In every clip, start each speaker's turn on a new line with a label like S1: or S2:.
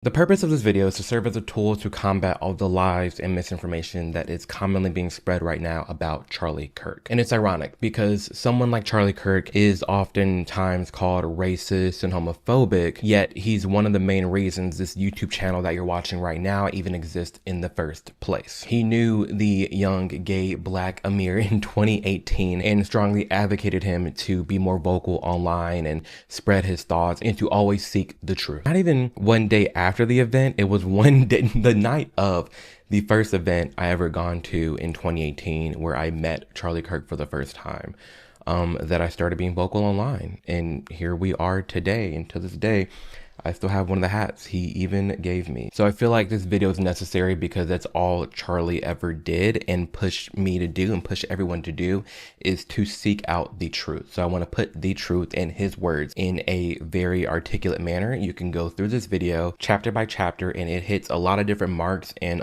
S1: The purpose of this video is to serve as a tool to combat all the lies and misinformation that is commonly being spread right now about Charlie Kirk. And it's ironic because someone like Charlie Kirk is oftentimes called racist and homophobic, yet he's one of the main reasons this YouTube channel that you're watching right now even exists in the first place. He knew the young gay black Amir in 2018 and strongly advocated him to be more vocal online and spread his thoughts and to always seek the truth. Not even one day after the event, it was one day, the night of the first event I ever gone to in 2018, where I met Charlie Kirk for the first time, that I started being vocal online. And here we are today, and to this day, I still have one of the hats he even gave me. So I feel like this video is necessary because that's all Charlie ever did and pushed me to do and push everyone to do, is to seek out the truth. So I want to put the truth in his words in a very articulate manner. You can go through this video chapter by chapter, and it hits a lot of different marks and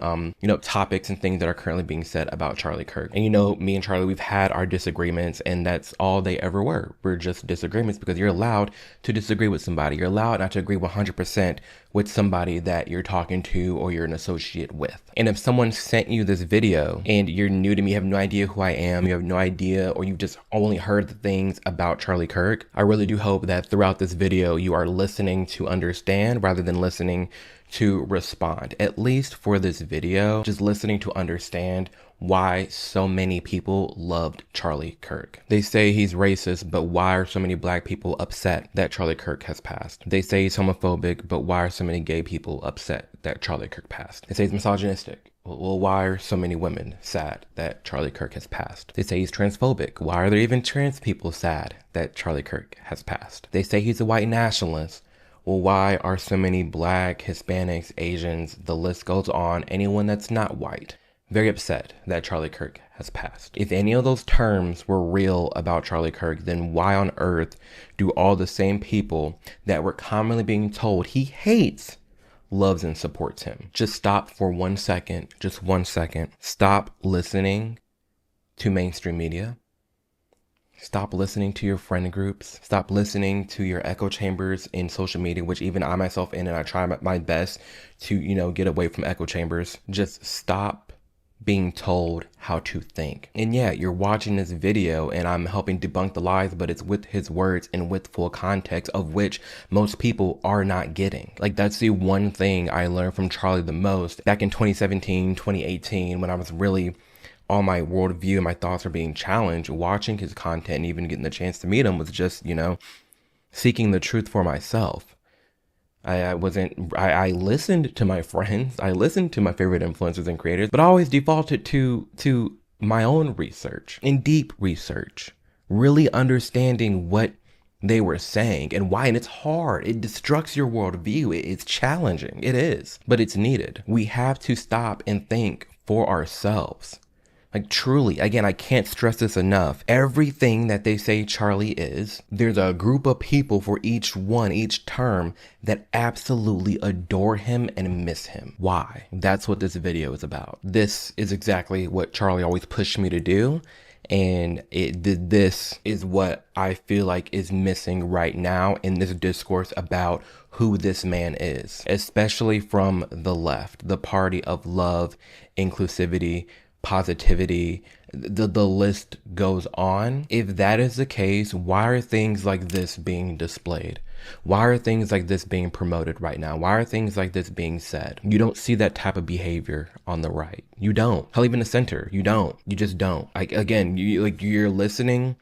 S1: topics and things that are currently being said about Charlie Kirk. And me and Charlie, we've had our disagreements, and that's all they ever were. We're just disagreements because you're allowed to disagree with somebody. You're allowed not to agree 100% with somebody that you're talking to or you're an associate with. And if someone sent you this video and you're new to me, you have no idea who I am, you have no idea, or you've just only heard the things about Charlie Kirk, I really do hope that throughout this video you are listening to understand rather than listening to respond. At least for this video, just listening to understand why so many people loved Charlie Kirk. They say he's racist, but why are so many black people upset that Charlie Kirk has passed? They say he's homophobic, but why are so many gay people upset that Charlie Kirk passed? They say he's misogynistic. Well, why are so many women sad that Charlie Kirk has passed? They say he's transphobic. Why are there even trans people sad that Charlie Kirk has passed? They say he's a white nationalist. Well, why are so many black, Hispanics, Asians, the list goes on, anyone that's not white, very upset that Charlie Kirk has passed? If any of those terms were real about Charlie Kirk, then why on earth do all the same people that were commonly being told he hates loves and supports him? Just stop for 1 second, just 1 second. Stop listening to mainstream media. Stop listening to your friend groups. Stop listening to your echo chambers in social media, which even I myself in, and I try my best to, get away from echo chambers. Just stop being told how to think. And yeah, you're watching this video and I'm helping debunk the lies, but it's with his words and with full context, of which most people are not getting. Like, that's the one thing I learned from Charlie the most back in 2017, 2018, when I was really, all my worldview and my thoughts are being challenged. Watching his content and even getting the chance to meet him was just, seeking the truth for myself. I listened to my friends, I listened to my favorite influencers and creators, but I always defaulted to my own research and deep research, really understanding what they were saying and why. And it's hard. It destructs your worldview. It's challenging. It is, but it's needed. We have to stop and think for ourselves. Like, truly, again, I can't stress this enough. Everything that they say Charlie is, there's a group of people for each term that absolutely adore him and miss him. Why? That's what this video is about. This is exactly what Charlie always pushed me to do. And this is what I feel like is missing right now in this discourse about who this man is, especially from the left, the party of love, inclusivity, positivity, the list goes on. If that is the case, why are things like this being displayed? Why are things like this being promoted right now? Why are things like this being said? You don't see that type of behavior on the right. You don't. Hell, even the center, you don't. You just don't. Like, again, you're listening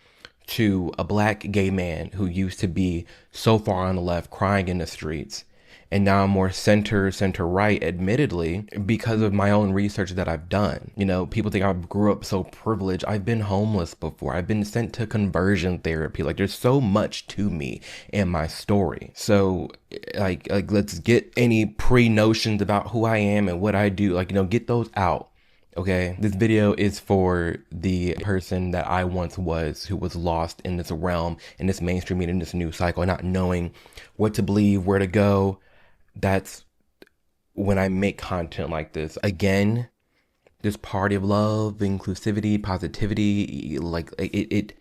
S1: to a black gay man who used to be so far on the left, crying in the streets, and now I'm more center right, admittedly, because of my own research that I've done. People think I grew up so privileged. I've been homeless before. I've been sent to conversion therapy. Like, there's so much to me and my story. So like let's get any pre-notions about who I am and what I do, get those out. Okay, this video is for the person that I once was, who was lost in this realm, in this mainstream media, in this news cycle, not knowing what to believe, where to go. That's when I make content like this. Again, this party of love, inclusivity, positivity, like it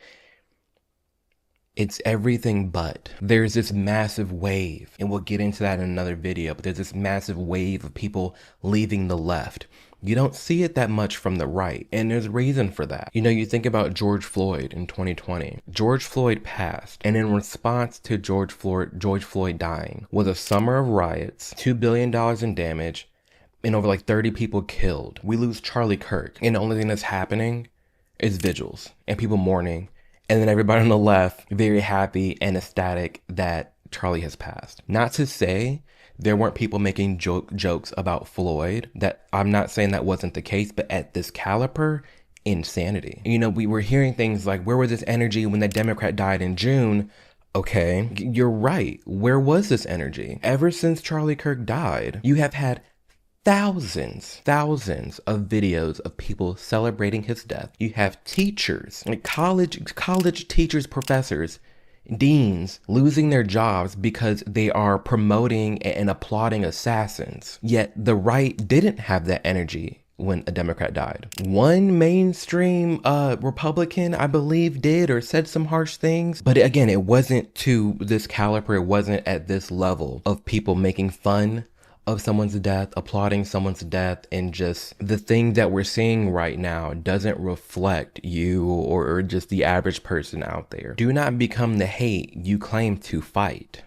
S1: It's everything but. There's this massive wave, and we'll get into that in another video, but there's this massive wave of people leaving the left. You don't see it that much from the right, and there's a reason for that. You know, you think about George Floyd in 2020. George Floyd passed, and in response to George Floyd dying was a summer of riots, $2 billion in damage, and over like 30 people killed. We lose Charlie Kirk, and the only thing that's happening is vigils and people mourning. And then everybody on the left, very happy and ecstatic that Charlie has passed. Not to say there weren't people making jokes about Floyd. That I'm not saying that wasn't the case, but at this caliber, insanity. You know, we were hearing things like, where was this energy when the Democrat died in June? Okay, you're right. Where was this energy? Ever since Charlie Kirk died, you have had thousands of videos of people celebrating his death. You have teachers, like college teachers, professors, deans losing their jobs because they are promoting and applauding assassins. Yet the right didn't have that energy when a Democrat died. One mainstream Republican, I believe, did or said some harsh things. But again, it wasn't to this caliber. It wasn't at this level of people making fun of someone's death, applauding someone's death, and just the thing that we're seeing right now doesn't reflect you or just the average person out there. Do not become the hate you claim to fight.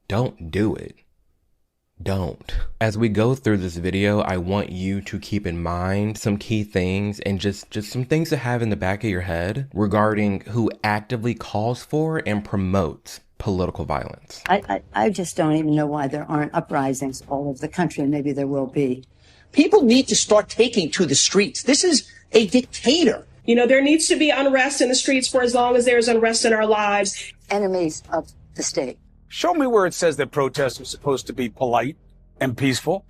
S1: Don't do it. Don't. As we go through this video, I want you to keep in mind some key things and just some things to have in the back of your head regarding who actively calls for and promotes political violence.
S2: I just don't even know why there aren't uprisings all over the country, and maybe there will be.
S3: People need to start taking to the streets. This is a dictator.
S4: You know, there needs to be unrest in the streets for as long as there's unrest in our lives.
S2: Enemies of the state.
S5: Show me where it says that protests are supposed to be polite and peaceful.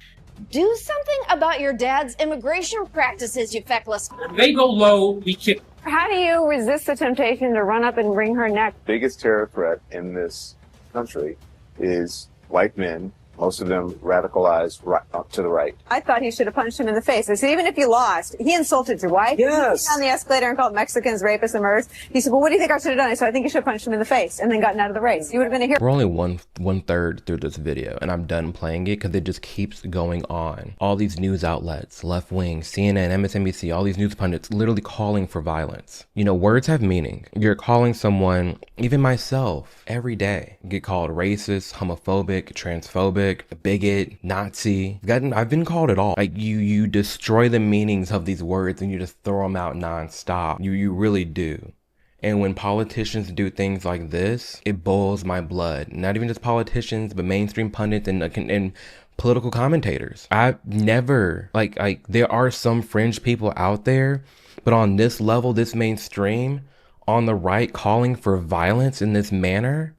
S6: Do something about your dad's immigration practices, you feckless.
S7: If they go low, we kick.
S8: How do you resist the temptation to run up and wring her neck?
S9: Biggest terror threat in this country is white men, most of them radicalized right up to the right.
S8: I thought he should have punched him in the face. I said, even if you lost, he insulted your wife.
S3: Yes.
S8: He on the escalator and called Mexicans rapists and murderers. He said, well, what do you think I should have done? I said, I think you should have punched him in the face and then gotten out of the race. You would have been a hero.
S1: We're only one third through this video, and I'm done playing it because it just keeps going on. All these news outlets, left wing, CNN, MSNBC, all these news pundits literally calling for violence. You know, words have meaning. You're calling someone, even myself, every day, get called racist, homophobic, transphobic, bigot, Nazi. I've been called it all. Like you destroy the meanings of these words and you just throw them out nonstop. You really do. And when politicians do things like this, it boils my blood. Not even just politicians, but mainstream pundits and political commentators. I've never, like there are some fringe people out there, but on this level, this mainstream, on the right, calling for violence in this manner,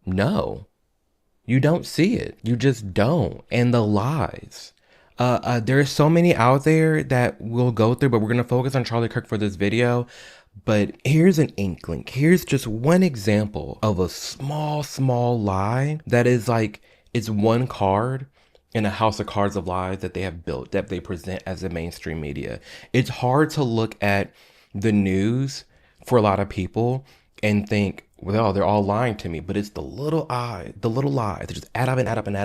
S1: no. You don't see it. You just don't. And the lies. There's so many out there that we'll go through, but we're going to focus on Charlie Kirk for this video. But here's an inkling. Here's just one example of a small lie that is like, it's one card in a house of cards of lies that they have built, that they present as the mainstream media. It's hard to look at the news for a lot of people and think, well, they're all lying to me, but it's the little lies that just add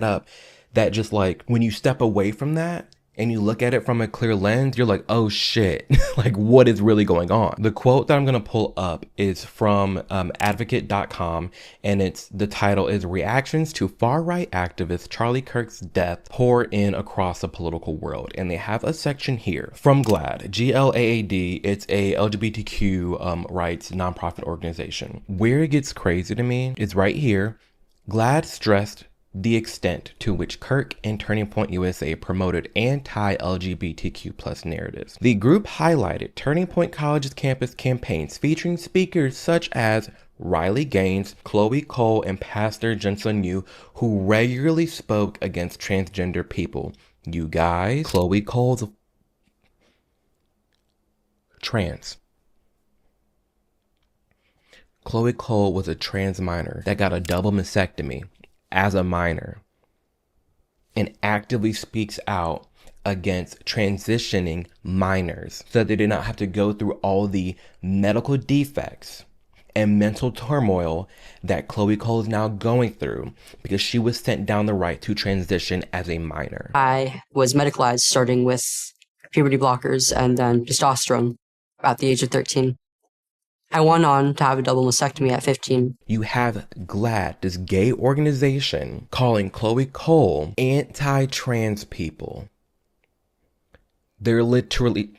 S1: up, that just like, when you step away from that and you look at it from a clear lens, you're like, oh shit, like what is really going on? The quote that I'm going to pull up is from advocate.com, and the title is "Reactions to Far-Right Activist Charlie Kirk's Death Pour In Across the Political World." And they have a section here from GLAAD, GLAAD. It's a LGBTQ rights nonprofit organization. Where it gets crazy to me is right here. GLAAD stressed the extent to which Kirk and Turning Point USA promoted anti-LGBTQ plus narratives. The group highlighted Turning Point College's campus campaigns featuring speakers such as Riley Gaines, Chloe Cole, and Pastor Jensen Yu, who regularly spoke against transgender people. You guys, Chloe Cole's trans. Chloe Cole was a trans minor that got a double mastectomy as a minor and actively speaks out against transitioning minors so that they did not have to go through all the medical defects and mental turmoil that Chloe Cole is now going through because she was sent down the right to transition as a minor.
S10: I was medicalized starting with puberty blockers and then testosterone at the age of 13. I went on to have a double mastectomy at 15.
S1: You have GLAAD, this gay organization, calling Chloe Cole anti-trans people. They're literally...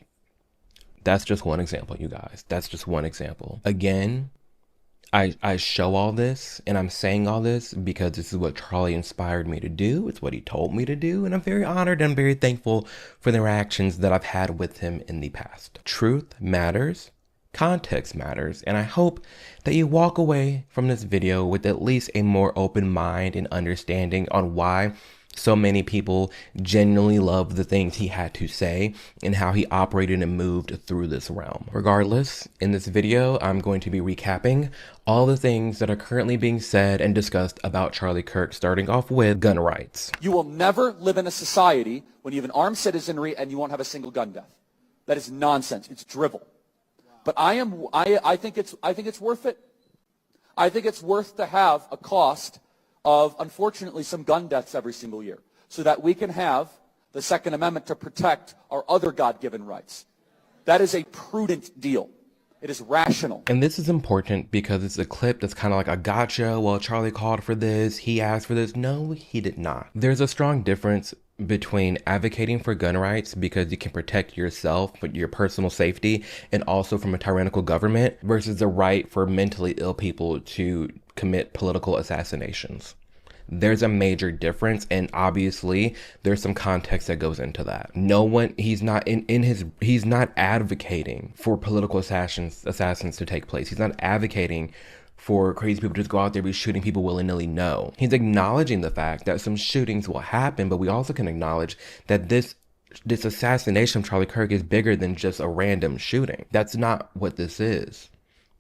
S1: That's just one example, you guys. That's just one example. Again, I show all this and I'm saying all this because this is what Charlie inspired me to do. It's what he told me to do. And I'm very honored and very thankful for the interactions that I've had with him in the past. Truth matters. Context matters, and I hope that you walk away from this video with at least a more open mind and understanding on why so many people genuinely love the things he had to say and how he operated and moved through this realm. Regardless, in this video, I'm going to be recapping all the things that are currently being said and discussed about Charlie Kirk, starting off with gun rights.
S11: You will never live in a society when you have an armed citizenry and you won't have a single gun death. That is nonsense. It's drivel. But I think it's worth it. I think it's worth to have a cost of, unfortunately, some gun deaths every single year so that we can have the Second Amendment to protect our other God-given rights. That is a prudent deal. It is rational.
S1: And this is important because it's a clip that's kind of like a gotcha. Well, Charlie called for this. He asked for this. No, he did not. There's a strong difference between advocating for gun rights because you can protect yourself, but your personal safety, and also from a tyrannical government, versus the right for mentally ill people to commit political assassinations. There's a major difference, and obviously there's some context that goes into that. He's not advocating for political assassins to take place. He's not advocating for crazy people to just go out there and be shooting people willy-nilly. No. He's acknowledging the fact that some shootings will happen, but we also can acknowledge that this assassination of Charlie Kirk is bigger than just a random shooting. That's not what this is.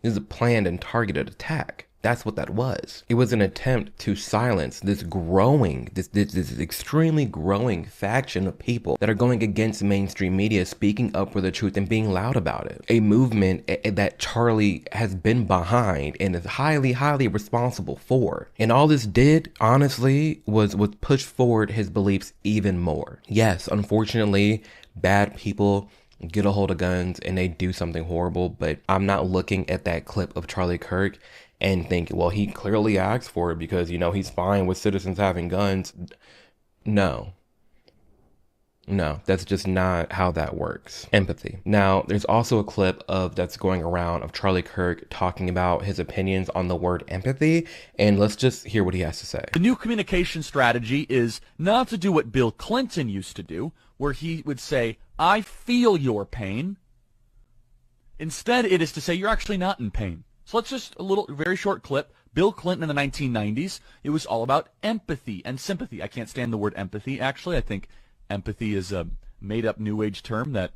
S1: This is a planned and targeted attack. That's what that was. It was an attempt to silence this extremely growing faction of people that are going against mainstream media, speaking up for the truth and being loud about it. A movement that Charlie has been behind and is highly, highly responsible for. And all this did, honestly, was push forward his beliefs even more. Yes, unfortunately, bad people get a hold of guns and they do something horrible, but I'm not looking at that clip of Charlie Kirk and think, well, he clearly asked for it because, he's fine with citizens having guns. No, that's just not how that works. Empathy. Now, there's also a clip that's going around of Charlie Kirk talking about his opinions on the word empathy, and let's just hear what he has to say.
S12: The new communication strategy is not to do what Bill Clinton used to do, where he would say, I feel your pain. Instead, it is to say, you're actually not in pain. So let's just very short clip. Bill Clinton in the 1990s, it was all about empathy and sympathy. I can't stand the word empathy, actually. I think empathy is a made-up New Age term that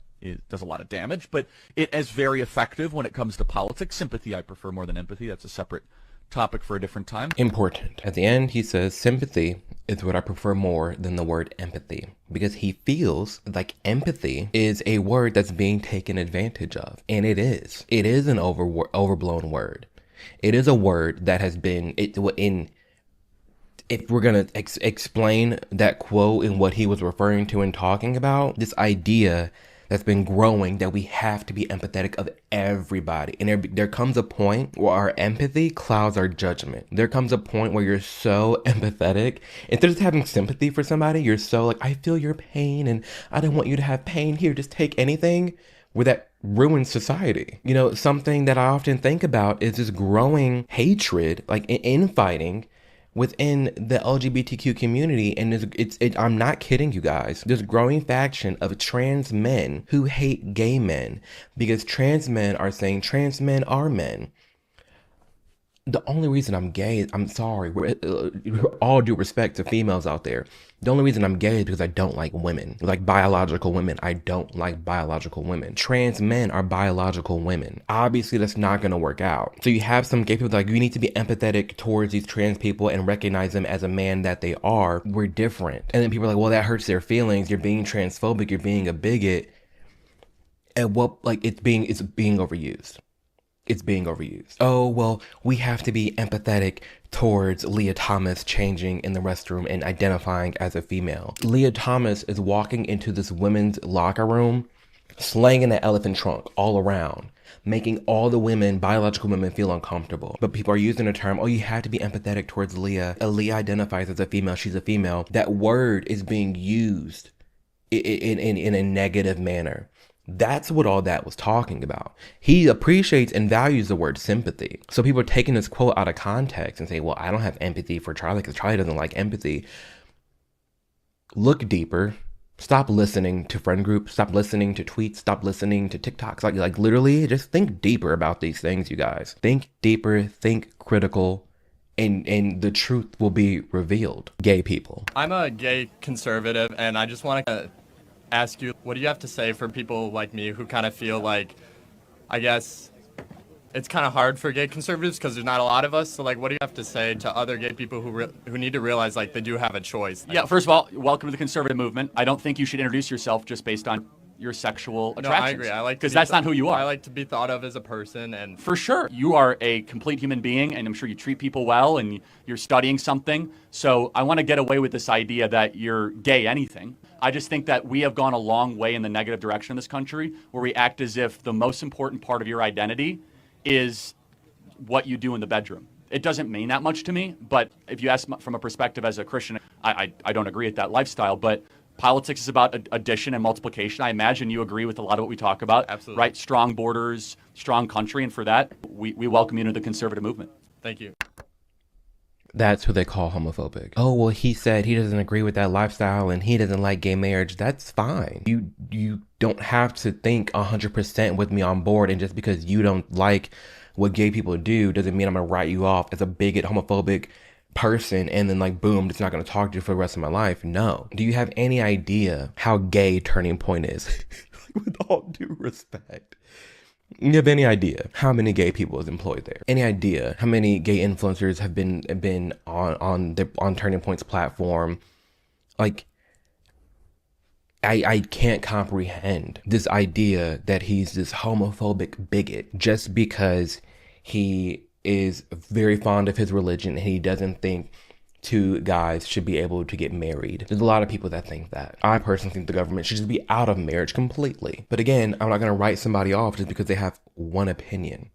S12: does a lot of damage, but it is very effective when it comes to politics. Sympathy I prefer more than empathy. That's a separate topic for a different time.
S1: Important. At the end, he says, sympathy is what I prefer more than the word empathy, because he feels like empathy is a word that's being taken advantage of. And it is. It is an overblown word. It is a word that has been, if we're going to explain that quote and what he was referring to and talking about, this idea that's been growing that we have to be empathetic of everybody. And there comes a point where our empathy clouds our judgment. There comes a point where you're so empathetic. Instead of just having sympathy for somebody, you're so like, I feel your pain and I don't want you to have pain. Here, just take anything. Where that ruins society. Something that I often think about is this growing hatred, like infighting within the LGBTQ community, and I'm not kidding you guys. There's a growing faction of trans men who hate gay men because trans men are saying trans men are men. The only reason I'm gay, I'm sorry, all due respect to females out there, the only reason I'm gay is because I don't like women, like biological women. I don't like biological women. Trans men are biological women. Obviously, that's not going to work out. So you have some gay people like, you need to be empathetic towards these trans people and recognize them as a man that they are. We're different. And then people are like, well, that hurts their feelings. You're being transphobic. You're being a bigot. And it's being overused. it's being overused. Oh, well, we have to be empathetic towards Leah Thomas changing in the restroom and identifying as a female. Leah Thomas is walking into this women's locker room, slanging the elephant trunk all around, making all the women, biological women, feel uncomfortable. But people are using the term, oh, you have to be empathetic towards Leah. Leah identifies as a female, she's a female. That word is being used in a negative manner. That's what all that was talking about. He appreciates and values the word sympathy. So people are taking this quote out of context and say, well, I don't have empathy for Charlie because Charlie doesn't like empathy. Look deeper. Stop listening to friend groups. Stop listening to tweets. Stop listening to TikToks. Like literally, just think deeper about these things, you guys. Think deeper, think critical, and the truth will be revealed. Gay people.
S13: I'm a gay conservative, and I just want to ask you, what do you have to say for people like me who kind of feel like, I guess, it's kind of hard for gay conservatives because there's not a lot of us. So, like, what do you have to say to other gay people who need to realize, like, they do have a choice?
S14: Yeah, first of all, welcome to the conservative movement. I don't think you should introduce yourself just based on your sexual attractions.
S13: No, I agree.
S14: Because that's not who you are.
S13: I like to be thought of as a person. And
S14: for sure, you are a complete human being, and I'm sure you treat people well, and you're studying something. So I want to get away with this idea that you're gay anything. I just think that we have gone a long way in the negative direction in this country, where we act as if the most important part of your identity is what you do in the bedroom. It doesn't mean that much to me, but if you ask from a perspective as a Christian, I don't agree with that lifestyle, but politics is about addition and multiplication. I imagine you agree with a lot of what we talk about.
S13: Absolutely.
S14: Right? Strong borders, strong country, and for that, we welcome you into the conservative movement.
S13: Thank you.
S1: That's who they call homophobic. Oh, well, he said he doesn't agree with that lifestyle and he doesn't like gay marriage. That's fine. You don't have to think 100% with me on board, and just because you don't like what gay people do doesn't mean I'm gonna write you off as a bigot, homophobic person and then like boom, just not gonna talk to you for the rest of my life. No. Do you have any idea how gay Turning Point is? With all due respect. You have any idea how many gay people is employed there? Any idea how many gay influencers have been on Turning Point's platform? Like, I can't comprehend this idea that he's this homophobic bigot just because he is very fond of his religion and he doesn't think two guys should be able to get married. There's a lot of people that think that. I personally think the government should just be out of marriage completely. But again, I'm not going to write somebody off just because they have one opinion.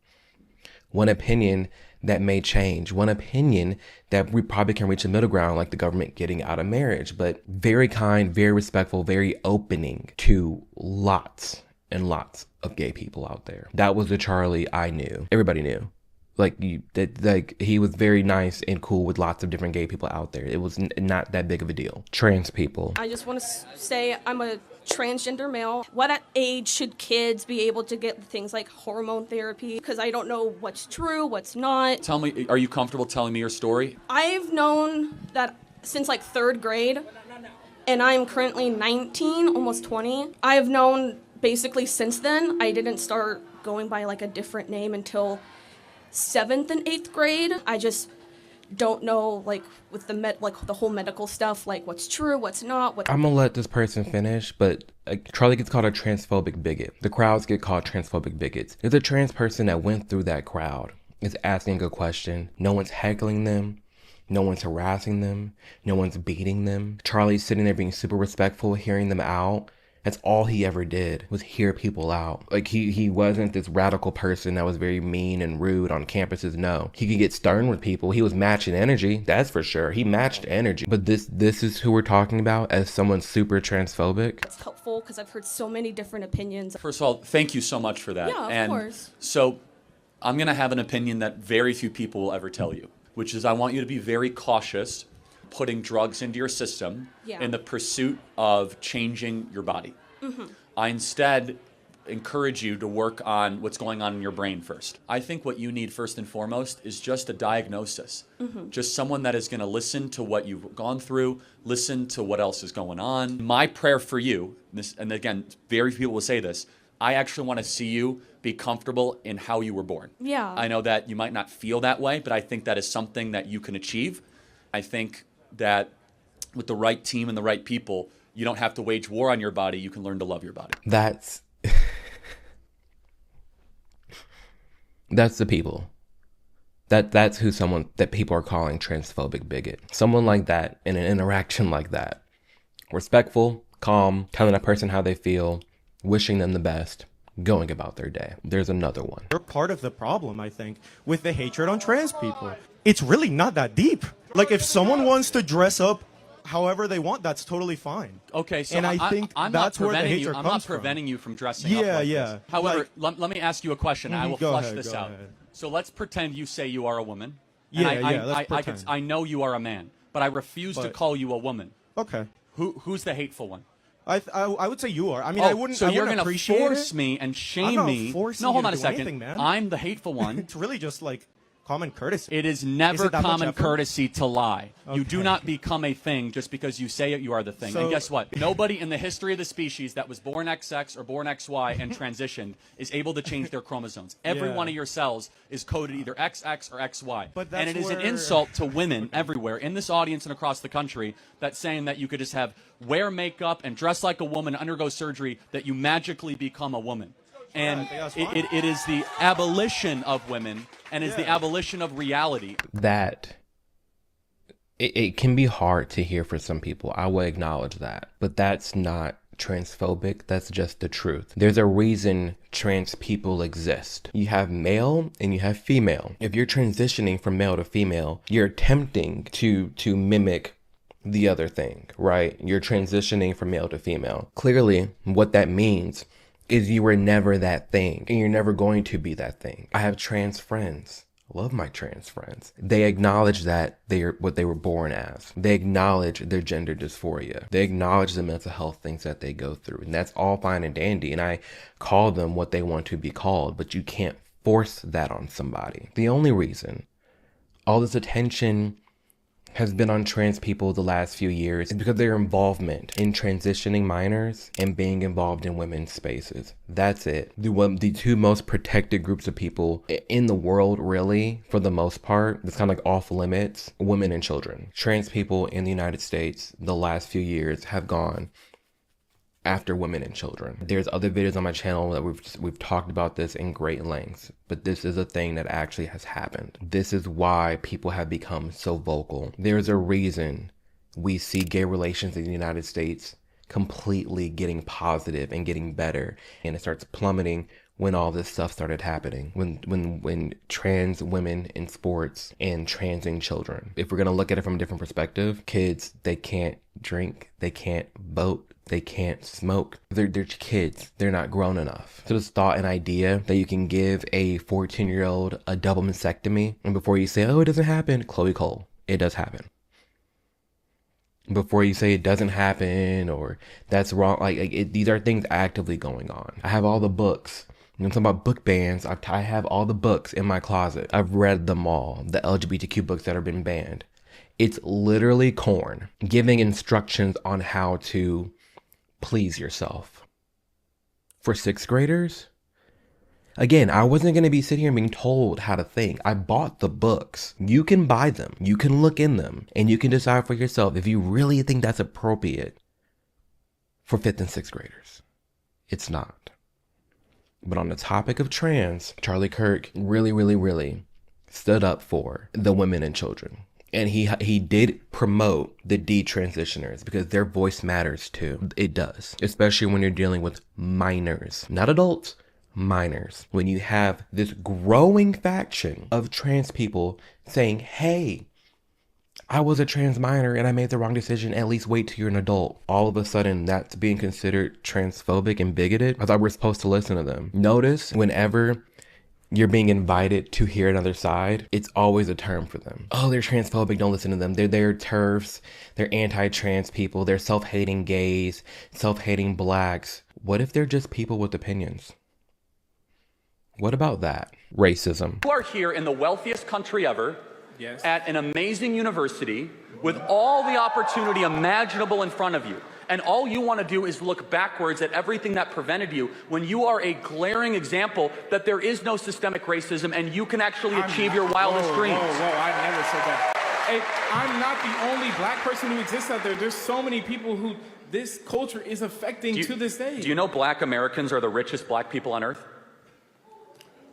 S1: One opinion that may change. One opinion that we probably can reach a middle ground, like the government getting out of marriage. But very kind, very respectful, very opening to lots and lots of gay people out there. That was the Charlie I knew. Everybody knew. Like he was very nice and cool with lots of different gay people out there. It was not that big of a deal. Trans people.
S15: I just want to say I'm a transgender male. What age should kids be able to get things like hormone therapy? Because I don't know what's true, what's not.
S14: Tell me, are you comfortable telling me your story?
S15: I've known that since like 3rd grade, and I'm currently 19, almost 20. I've known basically since then. I didn't start going by like a different name until 7th and 8th grade. I just don't know, like, with the whole medical stuff, like what's true, what's not.
S1: I'm gonna let this person finish, but Charlie gets called a transphobic bigot. The crowds get called transphobic bigots. There's a trans person that went through that crowd, is asking a question. No one's heckling them. No one's harassing them. No one's beating them. Charlie's sitting there being super respectful, hearing them out. That's all he ever did, was hear people out. Like, he wasn't this radical person that was very mean and rude on campuses. No, he could get stern with people. He was matching energy, that's for sure. He matched energy. But this is who we're talking about as someone super transphobic.
S15: It's helpful because I've heard so many different opinions.
S14: First of all, thank you so much for that.
S15: Yeah, of course.
S14: So I'm going to have an opinion that very few people will ever tell you, which is I want you to be very cautious putting drugs into your system in the pursuit of changing your body. Mm-hmm. I instead encourage you to work on what's going on in your brain first. I think what you need first and foremost is just a diagnosis. Mm-hmm. Just someone that is going to listen to what you've gone through, listen to what else is going on. My prayer for you, and again, very few people will say this, I actually want to see you be comfortable in how you were born.
S15: Yeah.
S14: I know that you might not feel that way, but I think that is something that you can achieve. I think that with the right team and the right people, you don't have to wage war on your body. You can learn to love your body.
S1: That's That's the people. That's who someone that people are calling transphobic bigot. Someone like that in an interaction like that. Respectful, calm, telling a person how they feel, wishing them the best, going about their day. There's another one.
S16: You're part of the problem, I think, with the hatred on trans people. It's really not that deep. Like, if someone wants to dress up however they want, that's totally fine.
S14: Okay, so
S16: and I think that's where the hatred
S14: I'm
S16: comes
S14: not preventing you from dressing
S16: yeah,
S14: up like
S16: yeah.
S14: this. However,
S16: like,
S14: let me ask you a question. I will flush this out.
S16: Ahead.
S14: So let's pretend you say you are a woman.
S16: Yeah,
S14: and
S16: let's pretend.
S14: I know you are a man, but I refuse to call you a woman.
S16: Okay.
S14: Who's the hateful one?
S16: I would say you are. I mean, I wouldn't.
S14: So you're
S16: going to
S14: force me and shame me? No, hold on a second.
S16: Anything, man.
S14: I'm the hateful one.
S16: It's really just like common courtesy.
S14: It is never common courtesy to lie. Okay. You do not become a thing just because you say it, you are the thing. And guess what? Nobody in the history of the species that was born XX or born XY and transitioned is able to change their chromosomes. Every one of your cells is coded either XX or XY. And it is an insult to women everywhere in this audience and across the country that's saying that you could just wear makeup and dress like a woman, undergo surgery, that you magically become a woman. And it is the abolition of women and is the abolition of reality.
S1: That it can be hard to hear for some people. I will acknowledge that. But that's not transphobic. That's just the truth. There's a reason trans people exist. You have male and you have female. If you're transitioning from male to female, you're attempting to mimic the other thing, right? You're transitioning from male to female. Clearly, what that means is you were never that thing, and you're never going to be that thing. I have trans friends. I love my trans friends. They acknowledge that they're what they were born as. They acknowledge their gender dysphoria. They acknowledge the mental health things that they go through, and that's all fine and dandy. And I call them what they want to be called, but you can't force that on somebody. The only reason all this attention has been on trans people the last few years is because their involvement in transitioning minors and being involved in women's spaces. That's it. The two most protected groups of people in the world, really, for the most part, that's kind of like off limits, women and children. Trans people in the United States the last few years have gone after women and children. There's other videos on my channel that we've talked about this in great lengths, but this is a thing that actually has happened. This is why people have become so vocal. There's a reason we see gay relations in the United States completely getting positive and getting better, and it starts plummeting when all this stuff started happening, when trans women in sports and transing children. If we're gonna look at it from a different perspective, kids, they can't drink, they can't vote, they can't smoke. They're kids. They're not grown enough. So this thought and idea that you can give a 14-year-old a double mastectomy, and before you say, oh, it doesn't happen, Chloe Cole, it does happen. Before you say it doesn't happen or that's wrong, these are things actively going on. I have all the books. I'm talking about book bans. I have all the books in my closet. I've read them all, the LGBTQ books that have been banned. It's literally corn giving instructions on how to please yourself. For 6th graders? Again, I wasn't going to be sitting here being told how to think. I bought the books. You can buy them. You can look in them. And you can decide for yourself if you really think that's appropriate for 5th and 6th graders. It's not. But on the topic of trans, Charlie Kirk really stood up for the women and children. And he did promote the detransitioners because their voice matters too. It does. Especially when you're dealing with minors. Not adults, minors. When you have this growing faction of trans people saying, hey, I was a trans minor and I made the wrong decision, at least wait till you're an adult. All of a sudden, that's being considered transphobic and bigoted. I thought we were supposed to listen to them. Notice whenever you're being invited to hear another side, it's always a term for them. Oh, they're transphobic, don't listen to them. They're TERFs, they're anti-trans people, they're self-hating gays, self-hating blacks. What if they're just people with opinions? What about that? Racism.
S14: You are here in the wealthiest country ever, at an amazing university, with all the opportunity imaginable in front of you. And all you want to do is look backwards at everything that prevented you when you are a glaring example that there is no systemic racism and you can actually achieve your wildest dreams.
S17: Whoa, I never said that. Hey, I'm not the only black person who exists out there. There's so many people who this culture is affecting to this day.
S14: Do you know black Americans are the richest black people on earth?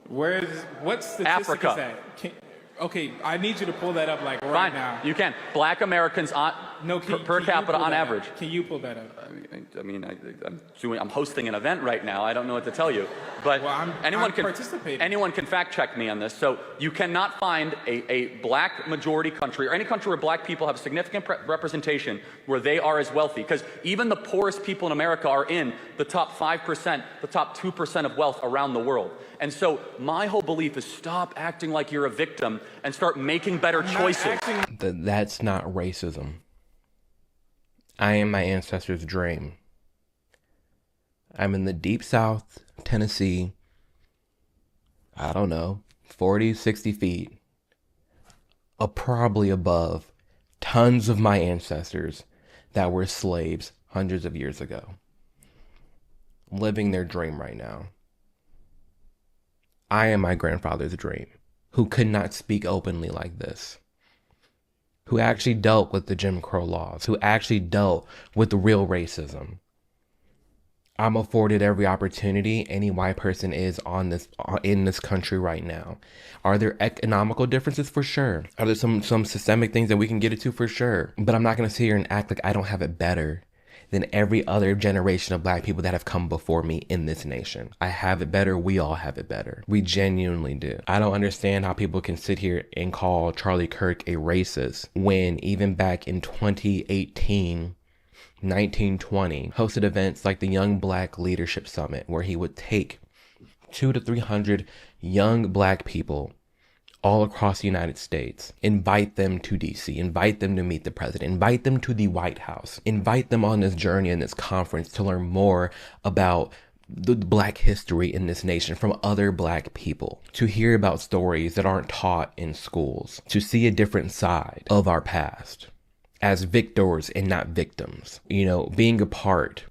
S17: What statistic
S14: Africa.
S17: is that? Okay, I need you to pull that up like right
S14: Fine,
S17: now.
S14: you can. Black Americans per capita on average.
S17: Can you pull that up?
S14: I'm hosting an event right now. I don't know what to tell you, but anyone can fact check me on this. So you cannot find a black majority country or any country where black people have significant representation where they are as wealthy, because even the poorest people in America are in the top 5%, the top 2% of wealth around the world. And so my whole belief is stop acting like you're a victim and start making better choices.
S1: That's not racism. I am my ancestors' dream. I'm in the deep South, Tennessee, I don't know, 40, 60 feet, probably above tons of my ancestors that were slaves hundreds of years ago, living their dream right now. I am my grandfather's dream, who could not speak openly like this, who actually dealt with the Jim Crow laws, who actually dealt with the real racism. I'm afforded every opportunity any white person is in this country right now. Are there economical differences? For sure. Are there some systemic things that we can get into? For sure. But I'm not going to sit here and act like I don't have it better than every other generation of black people that have come before me in this nation. I have it better. We all have it better. We genuinely do. I don't understand how people can sit here and call Charlie Kirk a racist when even back in 2018, 1920, hosted events like the Young Black Leadership Summit, where he would take 200 to 300 young black people all across the United States, invite them to DC, invite them to meet the president, invite them to the White House, invite them on this journey in this conference to learn more about the black history in this nation from other black people, to hear about stories that aren't taught in schools, to see a different side of our past as victors and not victims. You know, being a part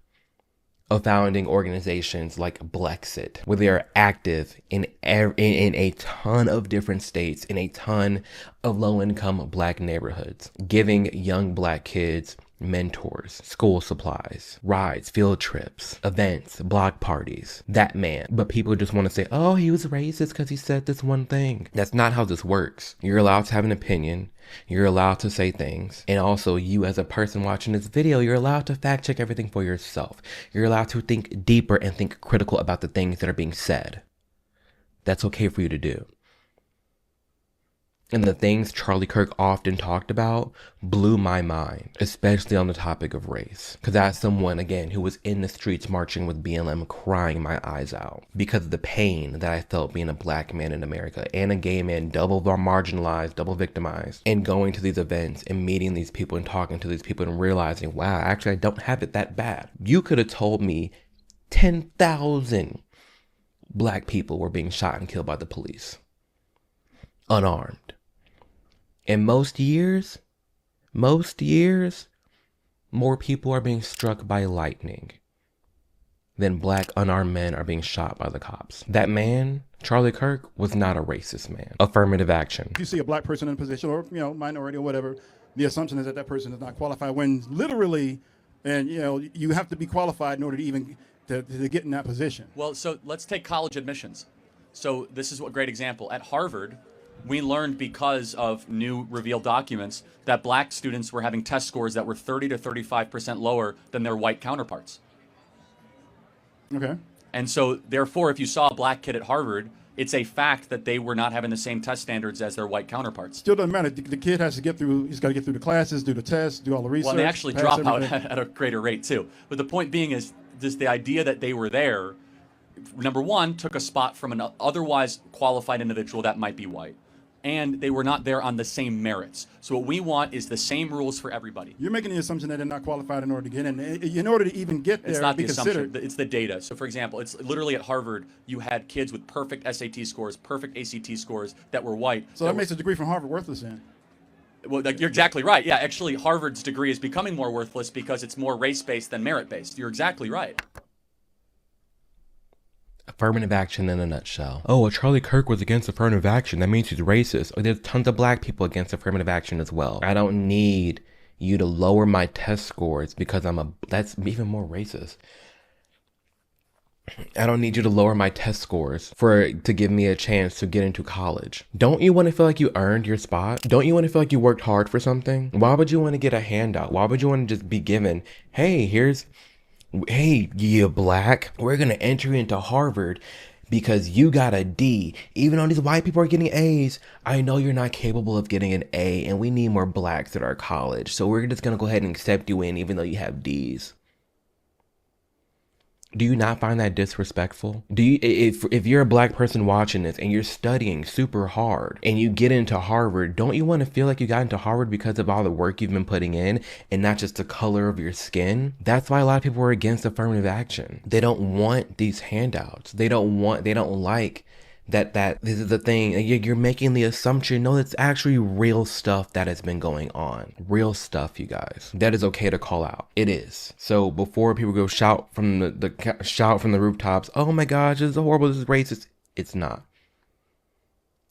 S1: of founding organizations like Blexit, where they are active in a ton of different states, in a ton of low-income black neighborhoods, giving young black kids mentors, school supplies, rides, field trips, events, block parties, that man. But people just want to say, oh, he was racist because he said this one thing. That's not how this works. You're allowed to have an opinion. You're allowed to say things. And also, you as a person watching this video, you're allowed to fact check everything for yourself. You're allowed to think deeper and think critical about the things that are being said. That's okay for you to do. And the things Charlie Kirk often talked about blew my mind, especially on the topic of race. Because as someone, again, who was in the streets marching with BLM, crying my eyes out because of the pain that I felt being a black man in America and a gay man, double marginalized, double victimized, and going to these events and meeting these people and talking to these people and realizing, wow, actually, I don't have it that bad. You could have told me 10,000 black people were being shot and killed by the police, unarmed. And most years, more people are being struck by lightning than black unarmed men are being shot by the cops. That man, Charlie Kirk, was not a racist man. Affirmative action.
S18: If you see a black person in a position, or minority or whatever, the assumption is that that person is not qualified, when literally, and you have to be qualified in order to even to get in that position.
S14: Well, so let's take college admissions. So this is a great example. At Harvard, we learned, because of new revealed documents, that black students were having test scores that were 30 to 35% lower than their white counterparts.
S18: Okay.
S14: And so, therefore, if you saw a black kid at Harvard, it's a fact that they were not having the same test standards as their white counterparts.
S18: Still doesn't matter. The kid has to he's got to get through the classes, do the tests, do all the research.
S14: Well, they actually drop out at a greater rate, too. But the point being is just the idea that they were there, number one, took a spot from an otherwise qualified individual that might be white. And they were not there on the same merits. So what we want is the same rules for everybody.
S18: You're making the assumption that they're not qualified in order to get in. In order to even get there,
S14: it's not the
S18: considered.
S14: assumption. It's the data. So, for example, it's literally at Harvard, you had kids with perfect SAT scores, perfect ACT scores that were white.
S18: So that makes a degree from Harvard worthless then.
S14: Well, you're exactly right. Yeah, actually, Harvard's degree is becoming more worthless because it's more race-based than merit-based. You're exactly right.
S1: Affirmative action in a nutshell. Oh, well, Charlie Kirk was against affirmative action. That means he's racist. Oh, there's tons of black people against affirmative action as well. I don't need you to lower my test scores because that's even more racist. I don't need you to lower my test scores to give me a chance to get into college. Don't you want to feel like you earned your spot? Don't you want to feel like you worked hard for something? Why would you want to get a handout? Why would you want to just be given, hey, you black, we're going to enter into Harvard because you got a D. Even though these white people are getting A's, I know you're not capable of getting an A, and we need more blacks at our college. So we're just going to go ahead and accept you in even though you have D's. Do you not find that disrespectful? Do you, if you're a black person watching this and you're studying super hard and you get into Harvard, don't you want to feel like you got into Harvard because of all the work you've been putting in and not just the color of your skin? That's why a lot of people are against affirmative action. They don't want these handouts. They don't like that this is the thing. You're making the assumption, no, it's actually real stuff that has been going on. Real stuff, you guys. That is okay to call out. It is. So before people go shout from the rooftops, oh my gosh, this is horrible, this is racist. It's not.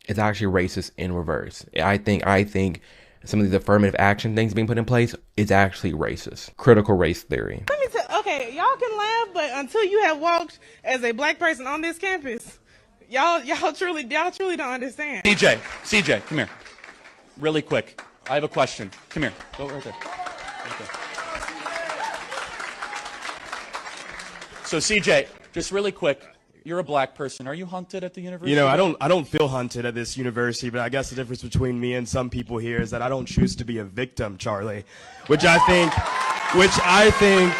S1: It's actually racist in reverse. I think some of these affirmative action things being put in place is actually racist. Critical race theory.
S19: Let me tell, okay, y'all can laugh, but until you have walked as a black person on this campus, y'all truly don't understand.
S14: CJ, come here. Really quick. I have a question. Come here. Go right there. Right there. So CJ, just really quick. You're a black person. Are you hunted at the university?
S20: You know, I don't feel hunted at this university, but I guess the difference between me and some people here is that I don't choose to be a victim, Charlie, which I think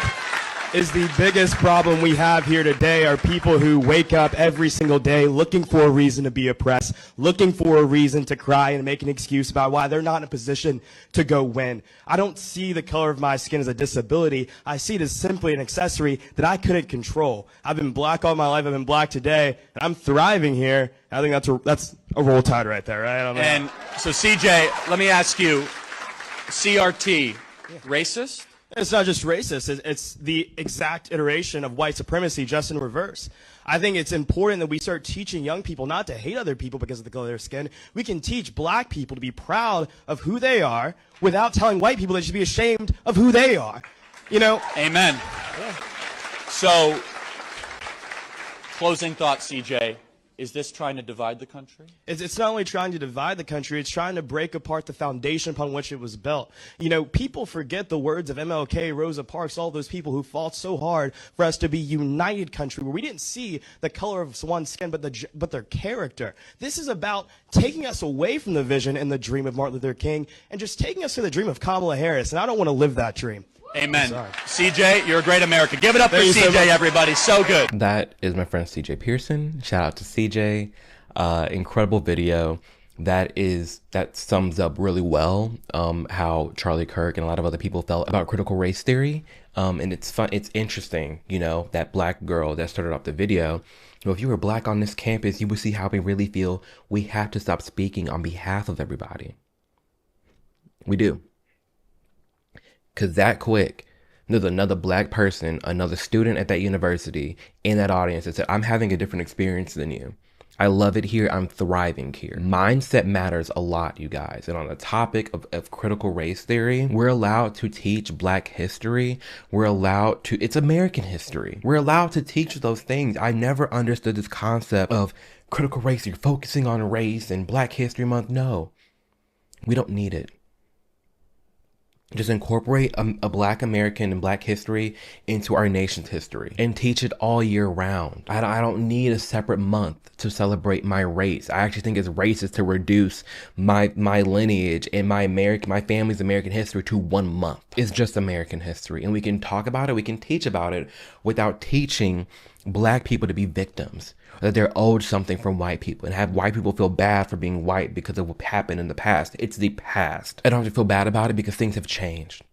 S20: is the biggest problem we have here today are people who wake up every single day looking for a reason to be oppressed, looking for a reason to cry and make an excuse about why they're not in a position to go win. I don't see the color of my skin as a disability. I see it as simply an accessory that I couldn't control. I've been black all my life. I've been black today, and I'm thriving here. I think that's a roll tide right there, right? I don't know.
S14: And so CJ, let me ask you, CRT, racist?
S20: It's not just racist. It's the exact iteration of white supremacy, just in reverse. I think it's important that we start teaching young people not to hate other people because of the color of their skin. We can teach black people to be proud of who they are without telling white people they should be ashamed of who they are. You know?
S14: Amen.
S20: Yeah.
S14: So, closing thought, CJ. Is this trying to divide the country?
S20: It's not only trying to divide the country, it's trying to break apart the foundation upon which it was built. You know, people forget the words of MLK, Rosa Parks, all those people who fought so hard for us to be united country, where we didn't see the color of one's skin, but their character. This is about taking us away from the vision and the dream of Martin Luther King and just taking us to the dream of Kamala Harris, and I don't want to live that dream.
S14: Amen. CJ, you're a great American. Give it up for CJ, everybody. So good.
S1: That is my friend CJ Pearson. Shout out to CJ. Incredible video. That sums up really well how Charlie Kirk and a lot of other people felt about critical race theory. And it's fun. It's interesting, you know, that black girl that started off the video. Well, if you were black on this campus, you would see how we really feel. We have to stop speaking on behalf of everybody. We do. Because that quick, there's another black person, another student at that university in that audience that said, I'm having a different experience than you. I love it here. I'm thriving here. Mindset matters a lot, you guys. And on the topic of critical race theory, we're allowed to teach black history. We're allowed to, it's American history. We're allowed to teach those things. I never understood this concept of critical race. You're focusing on race and Black History Month. No, we don't need it. Just incorporate a black American and black history into our nation's history and teach it all year round. I don't need a separate month to celebrate my race. I actually think it's racist to reduce my lineage and my family's American history to 1 month. It's just American history, and we can talk about it, we can teach about it without teaching black people to be victims, that they're owed something from white people and have white people feel bad for being white because of what happened in the past. It's the past. I don't have to feel bad about it because things have changed.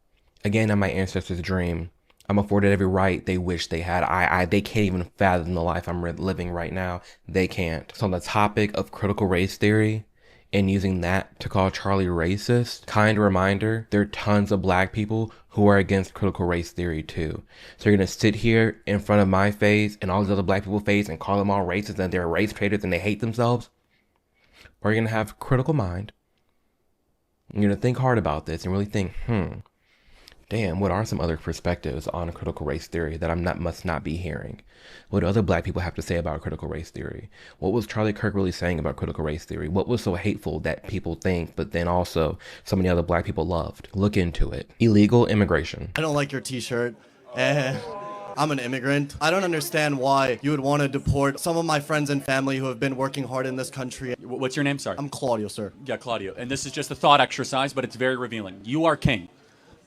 S1: Again, I'm my ancestors' dream. I'm afforded every right they wish they had. They can't even fathom the life I'm living right now. They can't. So on the topic of critical race theory and using that to call Charlie racist, kind reminder, there are tons of black people who are against critical race theory too. So you're gonna sit here in front of my face and all these other black people's face and call them all racist and they're race traitors and they hate themselves? Or you're gonna have critical mind. You're gonna think hard about this and really think, Damn, what are some other perspectives on critical race theory that must not be hearing? What do other black people have to say about critical race theory? What was Charlie Kirk really saying about critical race theory? What was so hateful that people think, but then also so many other black people loved? Look into it. Illegal immigration.
S21: I don't like your t-shirt. I'm an immigrant. I don't understand why you would want to deport some of my friends and family who have been working hard in this country.
S14: What's your name, sorry?
S21: I'm Claudio, sir.
S14: Yeah, Claudio. And this is just a thought exercise, but it's very revealing. You are king,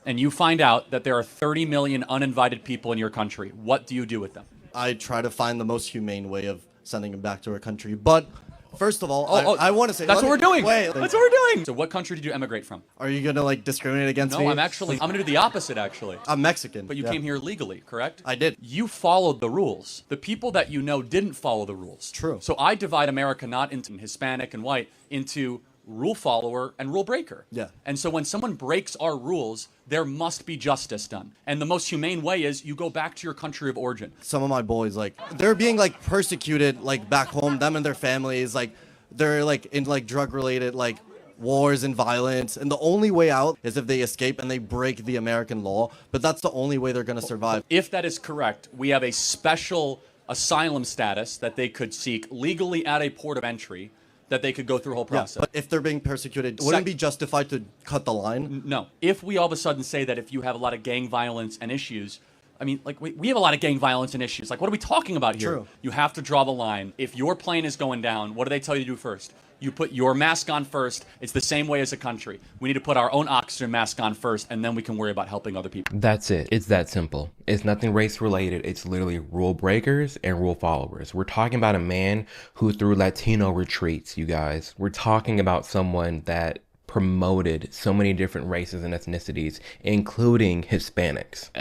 S14: and you find out that there are 30 million uninvited people in your country. What do you do with them?
S21: I try to find the most humane way of sending them back to our country. But first of all, I want to say...
S14: That's what we're doing.
S21: Wait.
S14: That's what we're doing. So what country did you emigrate from?
S21: Are you going to, like, discriminate against me?
S14: No, I'm going to do the opposite, actually.
S21: I'm Mexican.
S14: But you came here legally, correct?
S21: I did.
S14: You followed the rules. The people that you know didn't follow the rules.
S21: True.
S14: So I divide America not into Hispanic and white, into rule follower and rule breaker.
S21: Yeah.
S14: And so when someone breaks our rules, there must be justice done. And the most humane way is you go back to your country of origin.
S21: Some of my boys, like, they're being, like, persecuted, like, back home, them and their families, like, they're, like, in, like, drug-related, like, wars and violence, and the only way out is if they escape and they break the American law, but that's the only way they're going to survive.
S14: If that is correct, we have a special asylum status that they could seek legally at a port of entry, that they could go through a whole process.
S21: Yeah, but if they're being persecuted, wouldn't it be justified to cut the line?
S14: No. If we all of a sudden say that if you have a lot of gang violence and issues, I mean, like, we have a lot of gang violence and issues. Like, what are we talking about here?
S21: True.
S14: You have to draw the line. If your plane is going down, what do they tell you to do first? You put your mask on first. It's the same way as a country. We need to put our own oxygen mask on first, and then we can worry about helping other people.
S1: That's it. It's that simple. It's nothing race related. It's literally rule breakers and rule followers. We're talking about a man who threw Latino retreats, you guys. We're talking about someone that promoted so many different races and ethnicities, including Hispanics.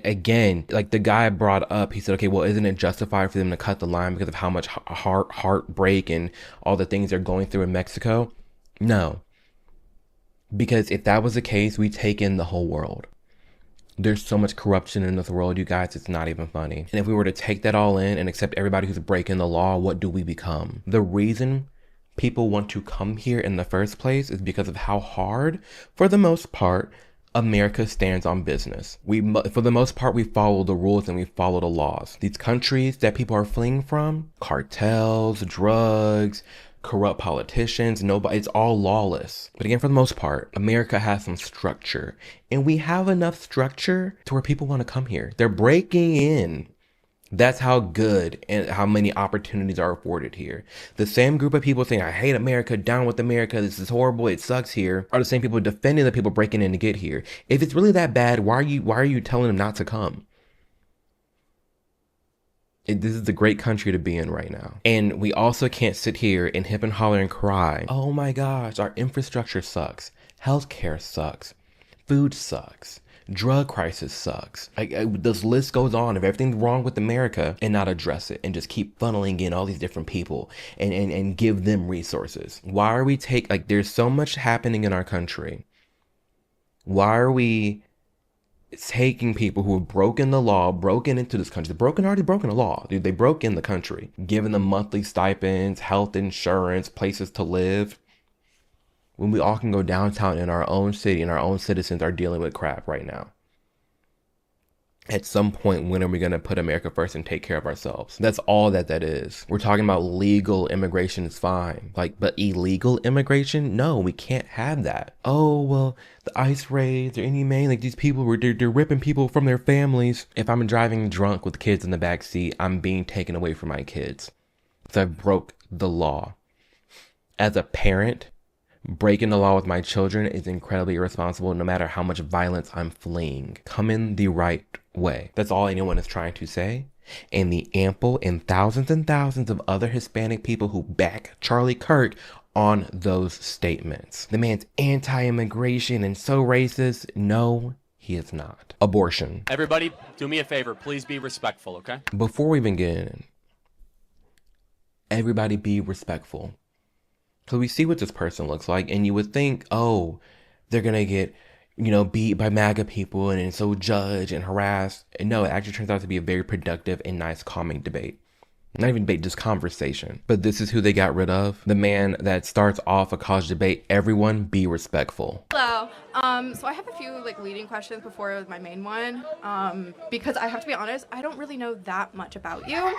S1: Again, like the guy brought up, he said, okay, well, isn't it justified for them to cut the line because of how much heartbreak and all the things they're going through in Mexico? No. Because if that was the case, we take in the whole world. There's so much corruption in this world, you guys, it's not even funny. And if we were to take that all in and accept everybody who's breaking the law, what do we become? The reason people want to come here in the first place is because of how hard, for the most part, America stands on business. For the most part, we follow the rules and we follow the laws. These countries that people are fleeing from, cartels, drugs, corrupt politicians, it's all lawless. But again, for the most part, America has some structure, and we have enough structure to where people want to come here. They're breaking in. That's how good and how many opportunities are afforded here. The same group of people saying, I hate America, down with America, this is horrible, it sucks here, are the same people defending the people breaking in to get here. If it's really that bad, why are you telling them not to come? This is a great country to be in right now. And we also can't sit here and hip and holler and cry, oh my gosh, our infrastructure sucks. Healthcare sucks. Food sucks. Drug crisis sucks. This list goes on of everything wrong with America and not address it and just keep funneling in all these different people and give them resources. Why are we there's so much happening in our country. Why are we taking people who have broken the law, broken into this country, already broken the law, dude, they broke in the country, giving them monthly stipends, health insurance, places to live, when we all can go downtown in our own city and our own citizens are dealing with crap right now? At some point, when are we going to put America first and take care of ourselves? That's all that is. We're talking about legal immigration is fine. But illegal immigration? No, we can't have that. Oh, well, the ICE raids or inhumane, these people, they're ripping people from their families. If I'm driving drunk with kids in the back seat, I'm being taken away from my kids. So I broke the law. As a parent, breaking the law with my children is incredibly irresponsible, no matter how much violence I'm fleeing. Come in the right way. That's all anyone is trying to say. And the ample and thousands of other Hispanic people who back Charlie Kirk on those statements. The man's anti-immigration and so racist. No, he is not. Abortion.
S14: Everybody, do me a favor. Please be respectful, okay?
S1: Before we begin, everybody be respectful. So we see what this person looks like, and you would think, oh, they're going to get, beat by MAGA people and so judged and harassed. And no, it actually turns out to be a very productive and nice, calming debate. Not even debate, just conversation. But this is who they got rid of. The man that starts off a college debate, everyone be respectful.
S22: Hello,
S4: So I have a few leading questions before my main one, because I have to be honest, I don't really know that much about you.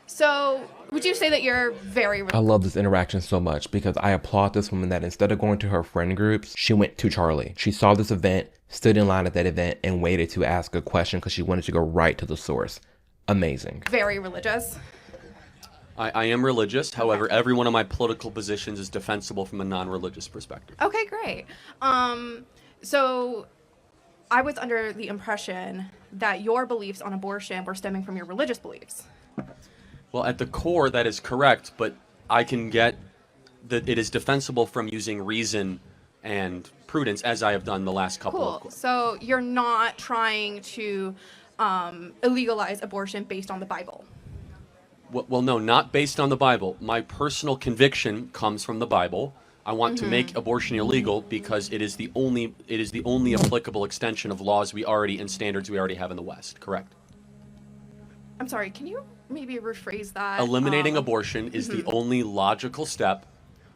S4: So would you say that you're very...
S1: I love this interaction so much because I applaud this woman that instead of going to her friend groups, she went to Charlie. She saw this event, stood in line at that event, and waited to ask a question because she wanted to go right to the source. Amazing.
S4: Very religious.
S14: I am religious. However, every one of my political positions is defensible from a non-religious perspective.
S4: Okay, great. So I was under the impression that your beliefs on abortion were stemming from your religious beliefs.
S14: Well, at the core, that is correct, but I can get that it is defensible from using reason and prudence, as I have done the last couple of
S4: Cool. So you're not trying to illegalize abortion based on the Bible.
S14: Well, no, not based on the Bible. My personal conviction comes from the Bible. I want to make abortion illegal because it is the only applicable extension of laws we already and standards we already have in the West. Correct.
S4: I'm sorry, can you maybe rephrase that?
S14: Eliminating abortion is the only logical step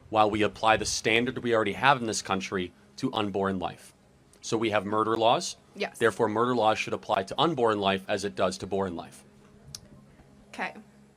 S14: while we apply the standard we already have in this country to unborn life. So we have murder laws.
S4: Yes.
S14: Therefore, murder laws should apply to unborn life as it does to born life.
S4: Okay.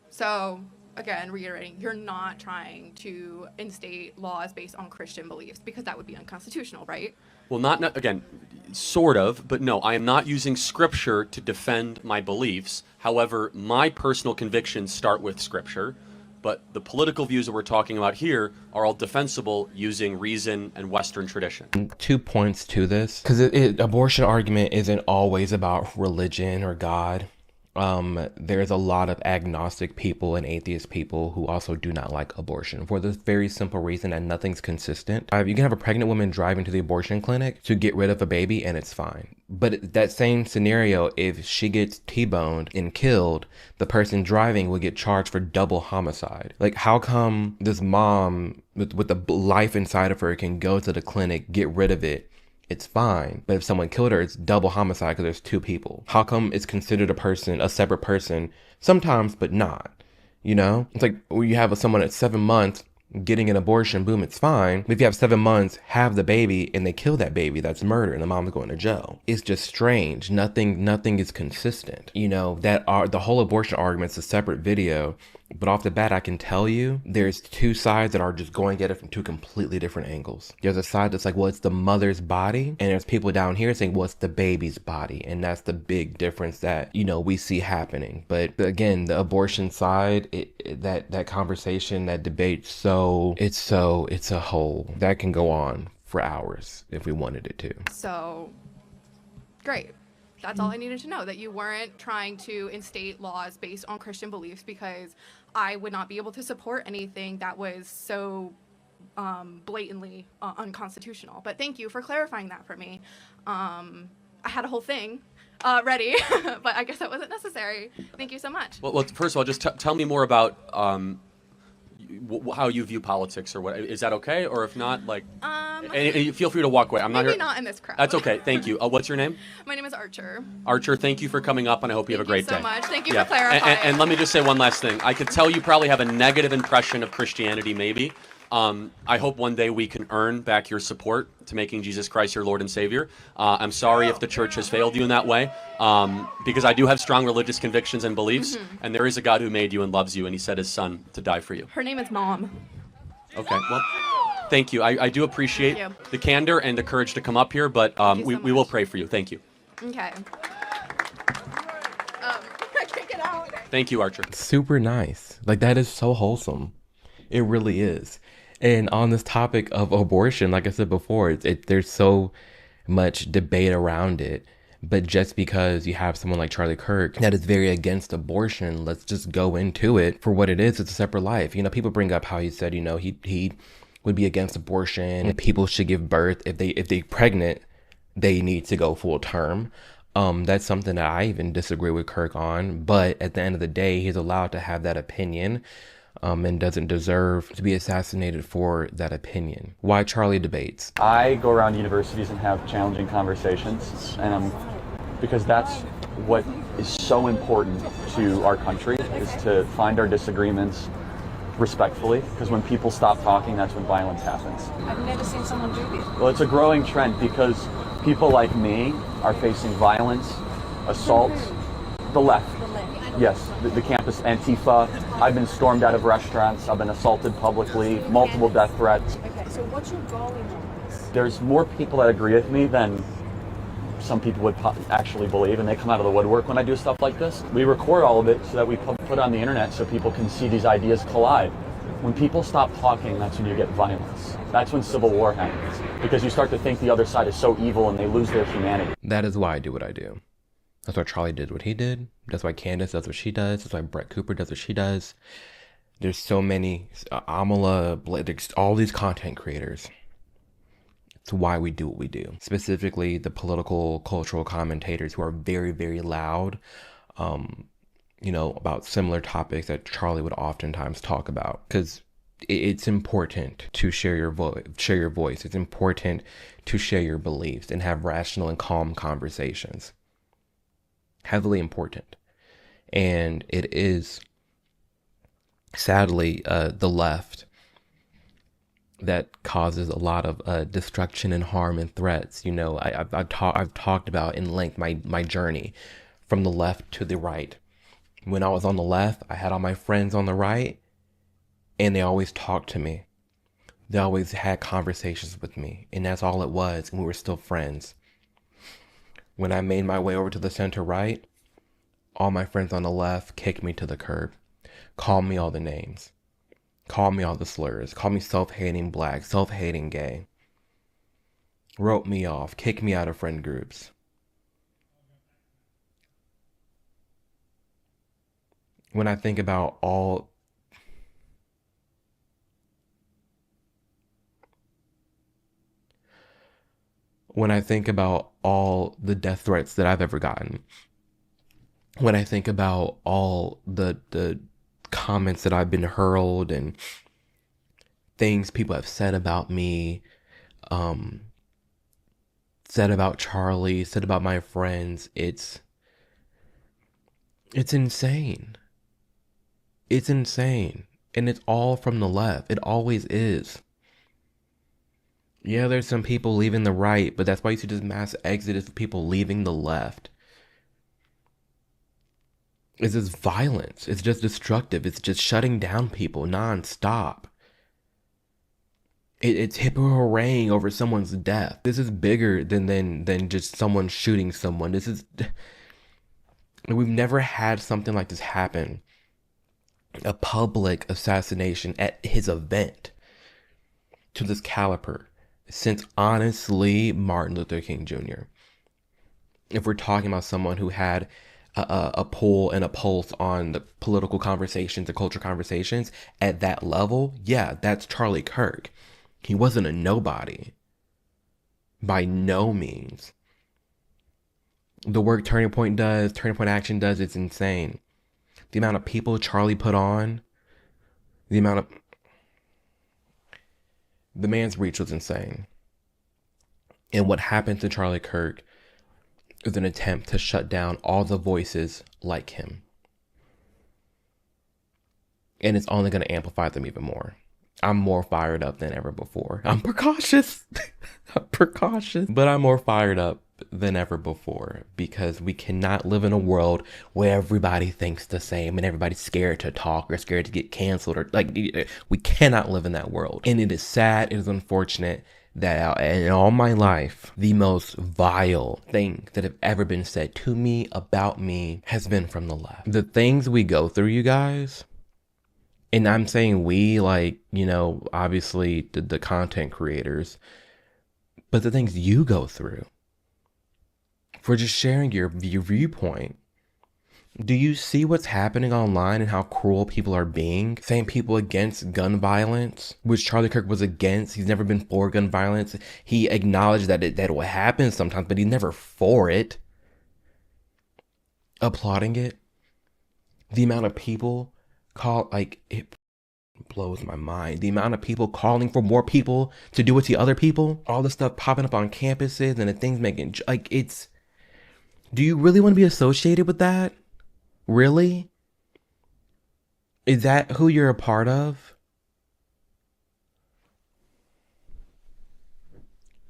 S4: So, again, reiterating, you're not trying to instate laws based on Christian beliefs because that would be unconstitutional, right?
S14: Well, again, sort of, but no, I am not using scripture to defend my beliefs. However, my personal convictions start with scripture, but the political views that we're talking about here are all defensible using reason and Western tradition.
S1: 2 points to this, because abortion argument isn't always about religion or God. There's a lot of agnostic people and atheist people who also do not like abortion for the very simple reason that nothing's consistent. You can have a pregnant woman driving to the abortion clinic to get rid of a baby and it's fine. But that same scenario, if she gets T-boned and killed, the person driving will get charged for double homicide. Like, how come this mom with the life inside of her can go to the clinic, get rid of it, it's fine, but if someone killed her, it's double homicide because there's two people? How come it's considered a separate person sometimes, but not? You know, it's like when you have someone at 7 months getting an abortion, boom, it's fine. But if you have 7 months, have the baby, and they kill that baby, that's murder, and the mom's going to jail. It's just strange. Nothing is consistent. You know, the whole abortion argument's a separate video. But off the bat, I can tell you there's two sides that are just going at it from two completely different angles. There's a side that's like, well, it's the mother's body. And there's people down here saying, well, it's the baby's body. And that's the big difference that, you know, we see happening. But again, the abortion side, that conversation, that debate, it's a whole that can go on for hours if we wanted it to.
S4: So, great. That's all I needed to know, that you weren't trying to instate laws based on Christian beliefs, because I would not be able to support anything that was so blatantly unconstitutional. But thank you for clarifying that for me. I had a whole thing ready, but I guess that wasn't necessary. Thank you so much.
S14: Well, first of all, just tell me more about how you view politics, or what. Is that okay? Or if not, like, and feel free to walk away. I'm not here.
S4: Maybe not in this crowd.
S14: That's okay. Thank you. What's your name?
S4: My name is Archer.
S14: Archer, thank you for coming up, and I hope you have a great day.
S4: Thank you so much. Thank you for clarifying.
S14: And let me just say one last thing. I could tell you probably have a negative impression of Christianity, maybe. I hope one day we can earn back your support to making Jesus Christ your Lord and Savior. I'm sorry if the church has failed you in that way, because I do have strong religious convictions and beliefs, and there is a God who made you and loves you, and he sent his son to die for you.
S4: Her name is Mom.
S14: Okay, well, thank you. I do appreciate the candor and the courage to come up here, but we will pray for you. Thank you.
S4: Okay. I can't get out.
S14: Thank you, Archer.
S1: Super nice. Like, that is so wholesome. It really is. And on this topic of abortion, like I said before, there's so much debate around it. But just because you have someone like Charlie Kirk that is very against abortion, let's just go into it for what it is. It's a separate life. You know, people bring up how he said, you know, he would be against abortion, and people should give birth. If they're pregnant, they need to go full term. That's something that I even disagree with Kirk on. But at the end of the day, he's allowed to have that opinion. And doesn't deserve to be assassinated for that opinion. Why Charlie debates?
S22: I go around universities and have challenging conversations, and because that's what is so important to our country, is to find our disagreements, respectfully, because when people stop talking, that's when violence happens.
S2: I've never seen someone do this.
S22: Well, it's a growing trend because people like me are facing violence, assault, the left. Yes, the campus Antifa. I've been stormed out of restaurants. I've been assaulted publicly, multiple death threats.
S2: Okay, so what's your goal in all this?
S22: There's more people that agree with me than some people would actually believe, and they come out of the woodwork when I do stuff like this. We record all of it so that we put it on the internet so people can see these ideas collide. When people stop talking, that's when you get violence. That's when civil war happens, because you start to think the other side is so evil and they lose their humanity.
S1: That is why I do what I do. That's why Charlie did what he did. That's why Candace does what she does. That's why Brett Cooper does what she does. There's so many, Amala, there's all these content creators. It's why we do what we do. Specifically, the political, cultural commentators who are very, very loud, you know, about similar topics that Charlie would oftentimes talk about. Because it's important to share your voice. It's important to share your beliefs and have rational and calm conversations. Heavily important. And it is, sadly, the left that causes a lot of destruction and harm and threats. You know, I've talked about in length my journey from the left to the right. When I was on the left, I had all my friends on the right, and they always talked to me. They always had conversations with me, and that's all it was, and we were still friends. When I made my way over to the center right, all my friends on the left kicked me to the curb, called me all the names, called me all the slurs, called me self-hating black, self-hating gay, wrote me off, kicked me out of friend groups. When I think about all the death threats that I've ever gotten, when I think about all the comments that I've been hurled and things people have said about me, said about Charlie, said about my friends, it's insane. It's insane. And it's all from the left. It always is. Yeah, there's some people leaving the right, but that's why you see this mass exodus of people leaving the left. It's just violence. It's just destructive. It's just shutting down people nonstop. It's hip hooray over someone's death. This is bigger than just someone shooting someone. We've never had something like this happen. A public assassination at his event to this caliber since, honestly, Martin Luther King Jr. If we're talking about someone who had a pull and a pulse on the political conversations, the culture conversations at that level, yeah, that's Charlie Kirk. He wasn't a nobody. By no means. The work Turning Point Action does, it's insane. The amount of people Charlie put on, the man's reach was insane. And what happened to Charlie Kirk is an attempt to shut down all the voices like him. And it's only going to amplify them even more. I'm more fired up than ever before. I'm precautious. But I'm more fired up than ever before, because we cannot live in a world where everybody thinks the same and everybody's scared to talk or scared to get canceled, or we cannot live in that world. And it is sad, it is unfortunate that in all my life, the most vile thing that have ever been said to me, about me, has been from the left. The things we go through, you guys, and I'm saying we, obviously the content creators, but the things you go through for just sharing your viewpoint. Do you see what's happening online and how cruel people are being? Saying people against gun violence, which Charlie Kirk was against. He's never been for gun violence. He acknowledged that it will happen sometimes, but he's never for it. Applauding it. The amount of people it blows my mind. The amount of people calling for more people to do it to other people. All the stuff popping up on campuses and the things making, it's... Do you really want to be associated with that? Really? Is that who you're a part of?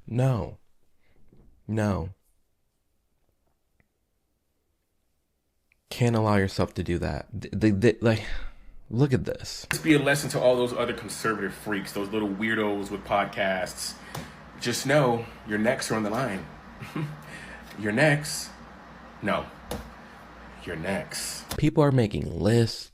S1: No. No. Can't allow yourself to do that. Like, look at this.
S5: Just be a lesson to all those other conservative freaks, those little weirdos with podcasts. Just know your necks are on the line. Your necks. No. Your necks.
S1: People are making lists.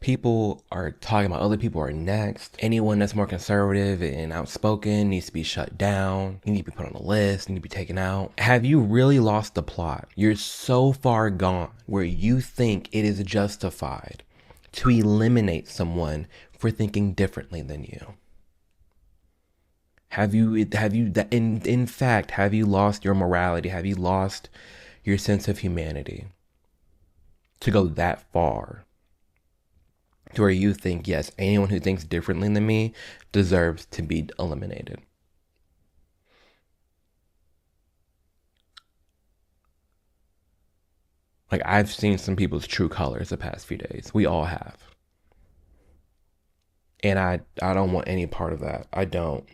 S1: People are talking about other people are next. Anyone that's more conservative and outspoken needs to be shut down. You need to be put on a list, need to be taken out. Have you really lost the plot? You're so far gone where you think it is justified to eliminate someone for thinking differently than you. In fact, have you lost your morality? Have you lost your sense of humanity to go that far? To where you think, yes, anyone who thinks differently than me deserves to be eliminated. Like, I've seen some people's true colors the past few days. We all have. And I don't want any part of that. I don't.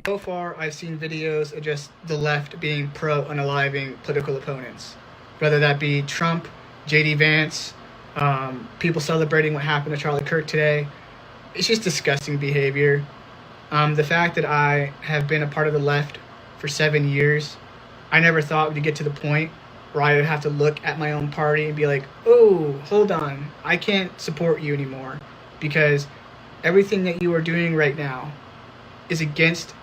S6: So far, I've seen videos of just the left being pro-unaliving political opponents. Whether that be Trump, J.D. Vance, people celebrating what happened to Charlie Kirk today. It's just disgusting behavior. The fact that I have been a part of the left for 7 years, I never thought we'd get to the point where I would have to look at my own party and be like, oh, hold on, I can't support you anymore because everything that you are doing right now is against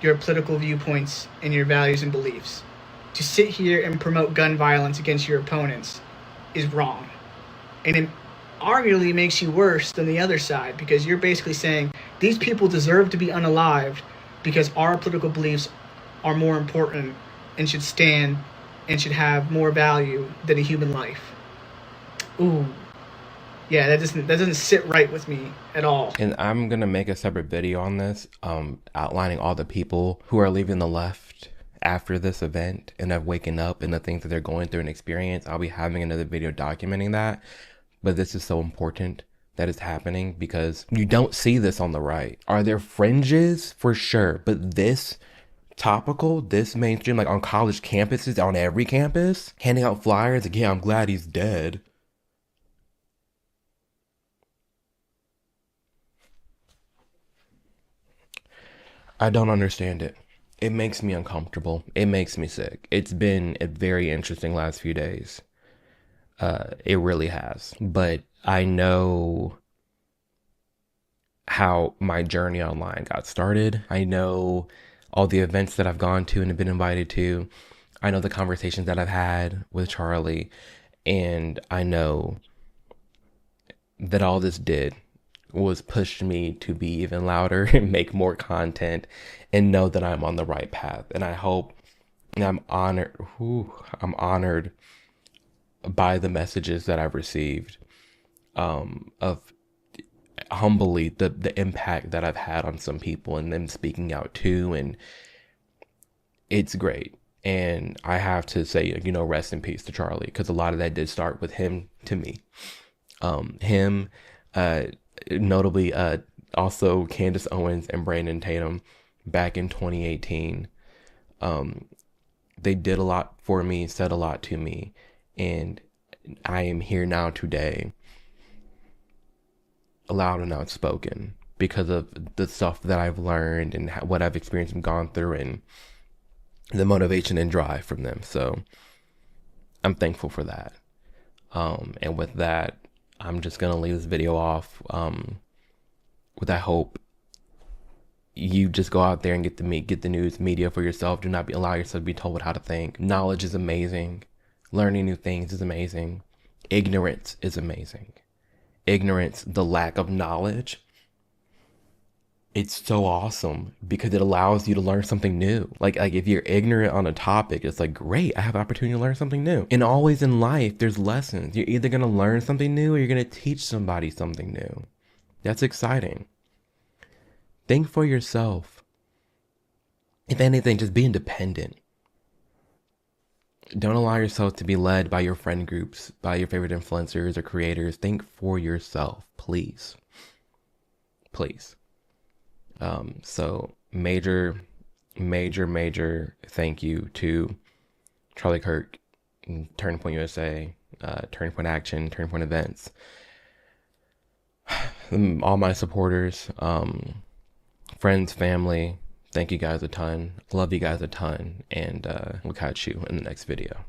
S6: your political viewpoints and your values and beliefs. To sit here and promote gun violence against your opponents is wrong. And it arguably makes you worse than the other side because you're basically saying these people deserve to be unalived because our political beliefs are more important and should stand and should have more value than a human life. Ooh. Yeah, that doesn't sit right with me at all.
S1: And I'm going to make a separate video on this, outlining all the people who are leaving the left after this event and have waken up and the things that they're going through and experience. I'll be having another video documenting that. But this is so important that it's happening because you don't see this on the right. Are there fringes? For sure. But this topical, this mainstream, like on college campuses, on every campus, handing out flyers, like, yeah, I'm glad he's dead. I don't understand it. It makes me uncomfortable. It makes me sick. It's been a very interesting last few days. It really has. But I know how my journey online got started. I know all the events that I've gone to and have been invited to. I know the conversations that I've had with Charlie. And I know that all this did was push me to be even louder and make more content and know that I'm on the right path. And I hope, and I'm honored by the messages that I've received, of humbly the impact that I've had on some people and them speaking out too. And it's great. And I have to say, rest in peace to Charlie, because a lot of that did start with him to me. Notably, also Candace Owens and Brandon Tatum back in 2018. They did a lot for me, said a lot to me, and I am here now today, loud and outspoken, because of the stuff that I've learned and what I've experienced and gone through and the motivation and drive from them. So I'm thankful for that. And with that, I'm just going to leave this video off with I hope you just go out there and get the news media for yourself. Do not allow yourself to be told how to think. Knowledge is amazing. Learning new things is amazing. Ignorance is amazing. Ignorance, the lack of knowledge, it's so awesome because it allows you to learn something new. Like if you're ignorant on a topic, it's like, great, I have an opportunity to learn something new. And always in life, there's lessons. You're either going to learn something new or you're going to teach somebody something new. That's exciting. Think for yourself. If anything, just be independent. Don't allow yourself to be led by your friend groups, by your favorite influencers or creators. Think for yourself, please. Please. So major thank you to Charlie Kirk, Turning Point USA, Turning Point Action, Turning Point Events, all my supporters, friends, family. Thank you guys a ton. Love you guys a ton. And we'll catch you in the next video.